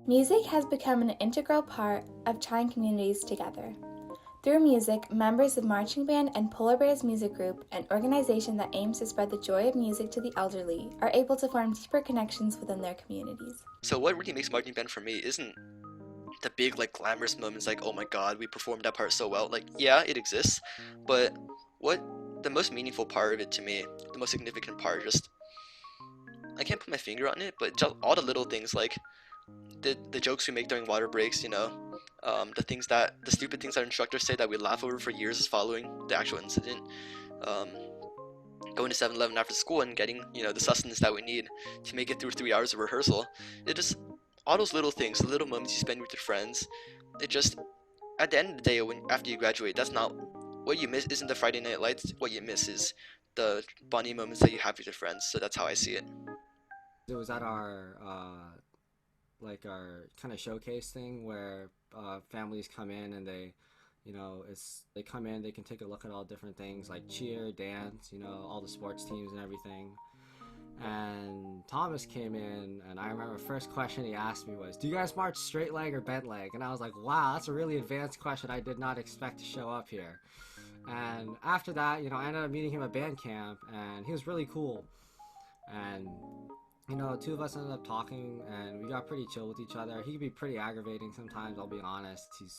Music has become an integral part of tying communities together. Through music, members of Marching Band and Polar Bears Music Group, an organization that aims to spread the joy of music to the elderly, are able to form deeper connections within their communities. So what really makes marching band for me isn't the big like glamorous moments like, oh my god, we performed that part so well. Like, yeah, it exists, but what the most meaningful part of it to me, the most significant part, just I can't put my finger on it, but just all the little things like the jokes we make during water breaks, the stupid things that instructors say that we laugh over for years following the actual incident. Um, Going to 7-Eleven after school and getting the sustenance that we need to make it through 3 hours of rehearsal. It just all those little things, the little moments you spend with your friends. It just at the end of the day, when after you graduate, that's not what you miss. Isn't the Friday Night Lights? What you miss is the bonding moments that you have with your friends. So that's how I see it. It was at our our kind of showcase thing where families come in and they come in, they can take a look at all different things like cheer, dance, all the sports teams and everything. And Thomas came in, and I remember the first question he asked me was, "Do you guys march straight leg or bent leg?" And I was like, "Wow, that's a really advanced question. I did not expect to show up here." And after that, I ended up meeting him at band camp, and he was really cool. And two of us ended up talking, and we got pretty chill with each other. He could be pretty aggravating sometimes. I'll be honest. He's,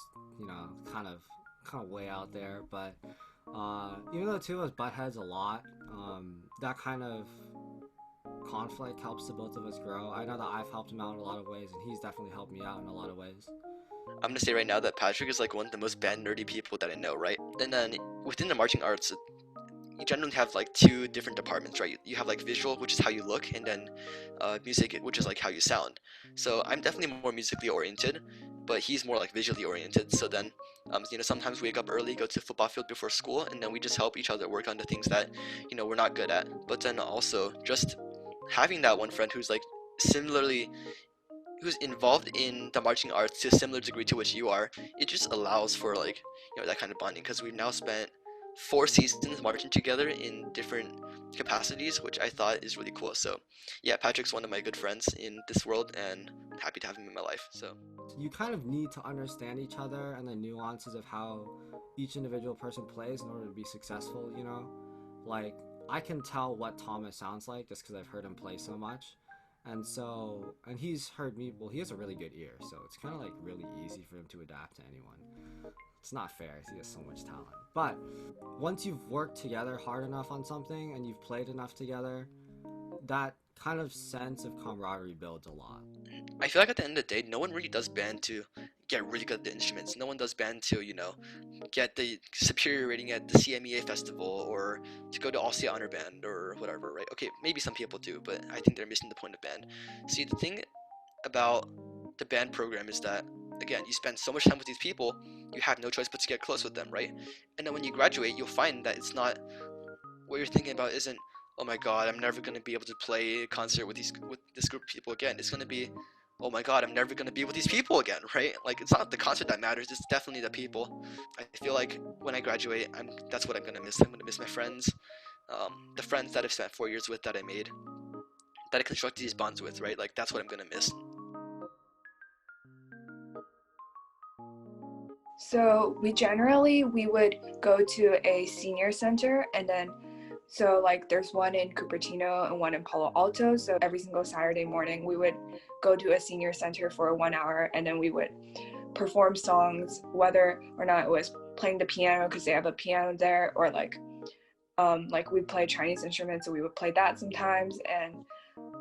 kind of way out there. But even though the two of us butt heads a lot, that kind of conflict helps the both of us grow. I know that I've helped him out in a lot of ways, and he's definitely helped me out in a lot of ways. I'm gonna say right now that Patrick is like one of the most band nerdy people that I know, right? And then within the marching arts, you generally have like two different departments, right? You have like visual, which is how you look, and then music, which is like how you sound. So I'm definitely more musically oriented, but he's more like visually oriented. So then, sometimes we wake up early, go to the football field before school, and then we just help each other work on the things that we're not good at. But then also just having that one friend who's like similarly who's involved in the marching arts to a similar degree to which you are, it just allows for like that kind of bonding because we've now spent 4 seasons marching together in different capacities, which I thought is really cool. So yeah, Patrick's one of my good friends in this world, and I'm happy to have him in my life. So You kind of need to understand each other and the nuances of how each individual person plays in order to be successful. Like, I can tell what Thomas sounds like just because I've heard him play so much. And he's heard me, well, he has a really good ear, so it's kind of like really easy for him to adapt to anyone. It's not fair, he has so much talent. But once you've worked together hard enough on something and you've played enough together, that kind of sense of camaraderie builds a lot. I feel like at the end of the day, no one really does band to get really good at the instruments. No one does band to, get the superior rating at the CMEA festival or to go to All-State Honor Band or whatever, right? Okay, maybe some people do, but I think they're missing the point of band. See, the thing about the band program is that, again, you spend so much time with these people, you have no choice but to get close with them, right? And then when you graduate, you'll find that it's not what you're thinking about isn't, oh my god, I'm never going to be able to play a concert with this group of people again. It's going to be, oh my god, I'm never going to be with these people again, right? Like, it's not the concert that matters, it's definitely the people. I feel like when I graduate, that's what I'm going to miss. I'm going to miss my friends, the friends that I've spent 4 years with that I made, that I constructed these bonds with, right? Like, that's what I'm going to miss. So we would go to a senior center, and then so like there's one in Cupertino and one in Palo Alto. So every single Saturday morning we would go to a senior center for 1 hour, and then we would perform songs, whether or not it was playing the piano because they have a piano there, or like we play Chinese instruments, so we would play that sometimes, and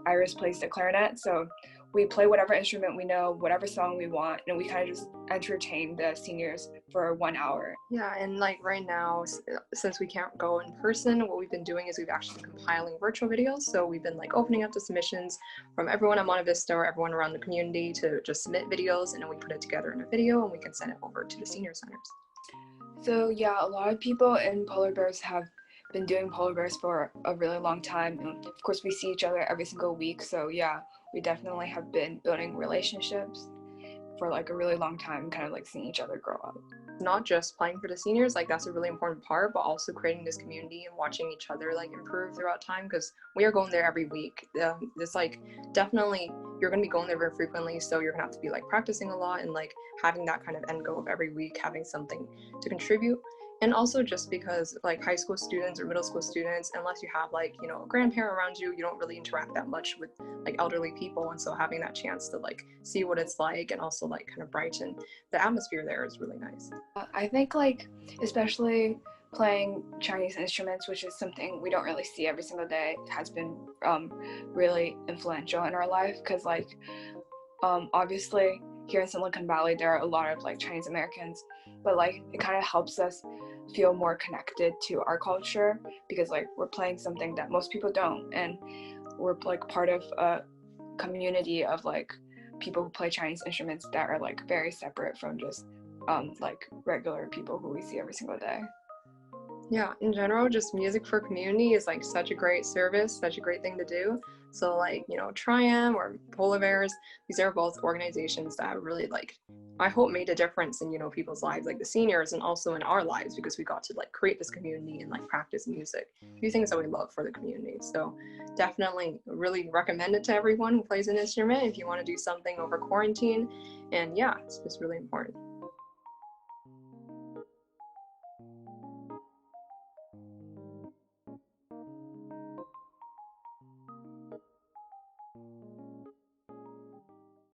Iris plays the clarinet. So we play whatever instrument we know, whatever song we want, and we kind of just entertain the seniors for 1 hour. Yeah, and like right now, since we can't go in person, what we've been doing is we've actually been compiling virtual videos. So we've been like opening up the submissions from everyone at Monte Vista or everyone around the community to just submit videos, and then we put it together in a video and we can send it over to the senior centers. So yeah, a lot of people in Polar Bears have been doing Polar Bears for a really long time, and of course we see each other every single week. So yeah, we definitely have been building relationships for like a really long time, kind of like seeing each other grow up. Not just playing for the seniors, like that's a really important part, but also creating this community and watching each other like improve throughout time, because we are going there every week. This like definitely you're going to be going there very frequently, so you're going to have to be like practicing a lot and like having that kind of end goal of every week having something to contribute. And also just because like high school students or middle school students, unless you have like, you know, a grandparent around you, you don't really interact that much with like elderly people. And so having that chance to like see what it's like and also like kind of brighten the atmosphere there is really nice. I think like especially playing Chinese instruments, which is something we don't really see every single day, has been really influential in our life, because like obviously here in Silicon Valley there are a lot of like Chinese Americans, but like it kind of helps us feel more connected to our culture, because like we're playing something that most people don't, and we're like part of a community of like people who play Chinese instruments that are like very separate from just like regular people who we see every single day. Yeah, in general, just music for community is like such a great service, such a great thing to do. So like, you know, Triumph or Polar Bears, these are both organizations that really like, I hope made a difference in, you know, people's lives, like the seniors, and also in our lives, because we got to like create this community and like practice music, a few things that we love for the community. So definitely really recommend it to everyone who plays an instrument if you want to do something over quarantine. And yeah, it's just really important.